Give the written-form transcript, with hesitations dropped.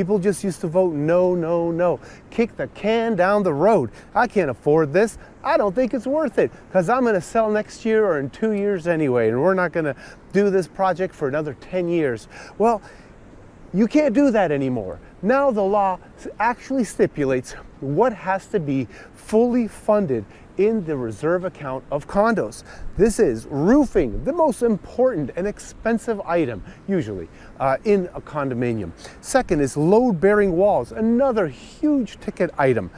People just used to vote no, no, no. Kick the can down the road. I can't afford this. I don't think it's worth it because I'm going to sell next year or in 2 years anyway, and we're not going to do this project for another 10 years. Well, you can't do that anymore. Now the law actually stipulates what has to be fully funded in the reserve account of condos. This is roofing, the most important and expensive item usually in a condominium. Second is load-bearing walls, another huge ticket item.